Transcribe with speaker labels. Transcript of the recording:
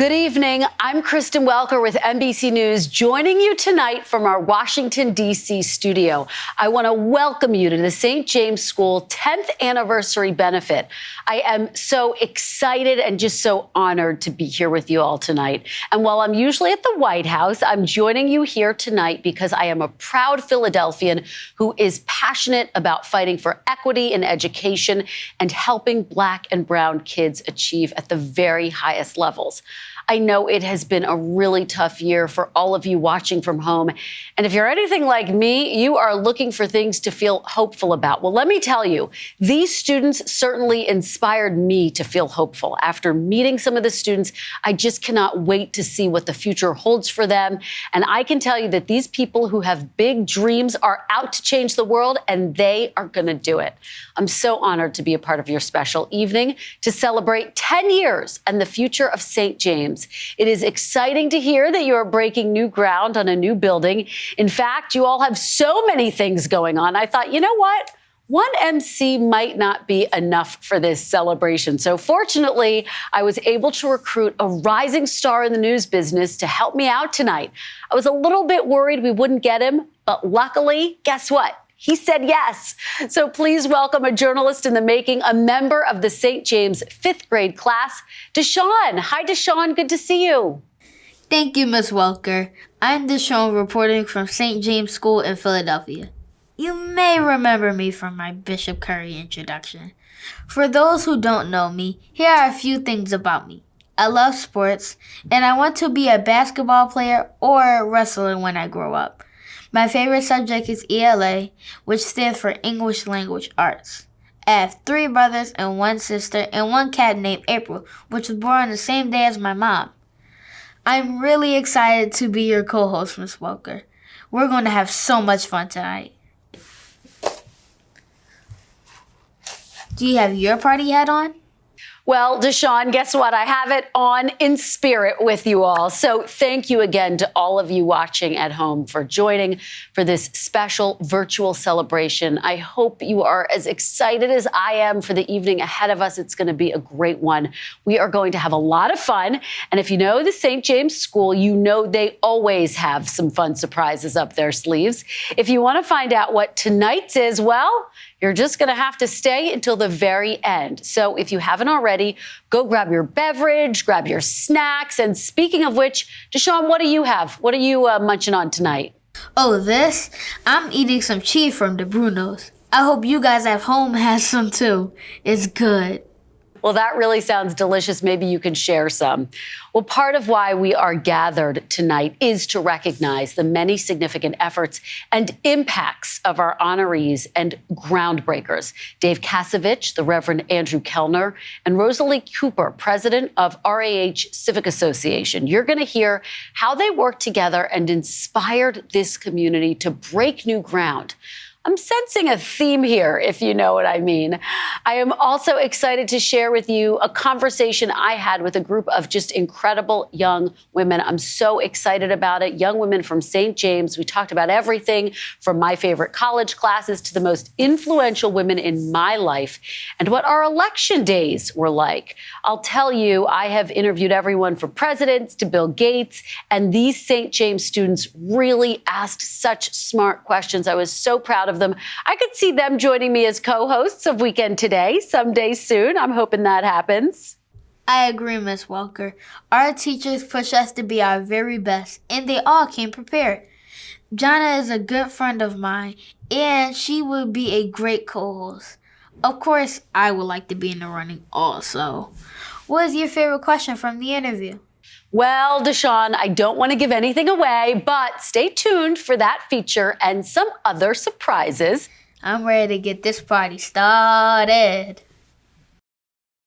Speaker 1: Good evening. I'm Kristen Welker with NBC News, joining you tonight from our Washington, D.C. studio. I want to welcome you to the St. James School 10th anniversary benefit. I am so excited and just so honored to be here with you all tonight. And while I'm usually at the White House, I'm joining you here tonight because I am a proud Philadelphian who is passionate about fighting for equity in education and helping Black and brown kids achieve at the very highest levels. I know it has been a really tough year for all of you watching from home. And if you're anything like me, you are looking for things to feel hopeful about. Well, let me tell you, these students certainly inspired me to feel hopeful. After meeting some of the students, I just cannot wait to see what the future holds for them. And I can tell you that these people who have big dreams are out to change the world, and they are going to do it. I'm so honored to be a part of your special evening to celebrate 10 years and the future of St. James. It is exciting to hear that you are breaking new ground on a new building. In fact, you all have so many things going on. I thought, you know what? One MC might not be enough for this celebration. So fortunately, I was able to recruit a rising star in the news business to help me out tonight. I was a little bit worried we wouldn't get him, but luckily, guess what? He said yes. So please welcome a journalist in the making, a member of the St. James 5th grade class, DeSean. Hi, DeSean. Good to see you.
Speaker 2: Thank you, Ms. Welker. I'm DeSean reporting from St. James School in Philadelphia. You may remember me from my Bishop Curry introduction. For those who don't know me, here are a few things about me. I love sports, and I want to be a basketball player or a wrestler when I grow up. My favorite subject is ELA, which stands for English Language Arts. I have 3 brothers and 1 sister and 1 cat named April, which was born on the same day as my mom. I'm really excited to be your co-host, Ms. Welker. We're going to have so much fun tonight. Do you have your party hat on?
Speaker 1: Well, DeSean, guess what? I have it on in spirit with you all. So thank you again to all of you watching at home for joining for this special virtual celebration. I hope you are as excited as I am for the evening ahead of us. It's going to be a great one. We are going to have a lot of fun. And if you know the St. James School, you know they always have some fun surprises up their sleeves. If you want to find out what tonight's is, well, you're just going to have to stay until the very end. So if you haven't already, go grab your beverage, grab your snacks. And speaking of which, DeSean, what do you have? What are you munching on tonight?
Speaker 2: Oh, this? I'm eating some cheese from the Brunos. I hope you guys at home have some too. It's good.
Speaker 1: Well, that really sounds delicious. Maybe you can share some. Well, part of why we are gathered tonight is to recognize the many significant efforts and impacts of our honorees and groundbreakers. Dave Kasevich, the Reverend Andrew Kellner, and Rosalie Cooper, president of RAH Civic Association. You're going to hear how they worked together and inspired this community to break new ground. I'm sensing a theme here, if you know what I mean. I am also excited to share with you a conversation I had with a group of just incredible young women. I'm so excited about it. Young women from St. James. We talked about everything from my favorite college classes to the most influential women in my life and what our election days were like. I'll tell you, I have interviewed everyone from presidents to Bill Gates, and these St. James students really asked such smart questions. I was so proud of them. I could see them joining me as co-hosts of Weekend Today someday soon. I'm hoping that happens.
Speaker 2: I agree, Ms. Welker. Our teachers push us to be our very best, and they all came prepared. Jana is a good friend of mine, and she would be a great co-host. Of course, I would like to be in the running also. What is your favorite question from the interview?
Speaker 1: Well, DeSean, I don't want to give anything away, but stay tuned for that feature and some other surprises.
Speaker 2: I'm ready to get this party started.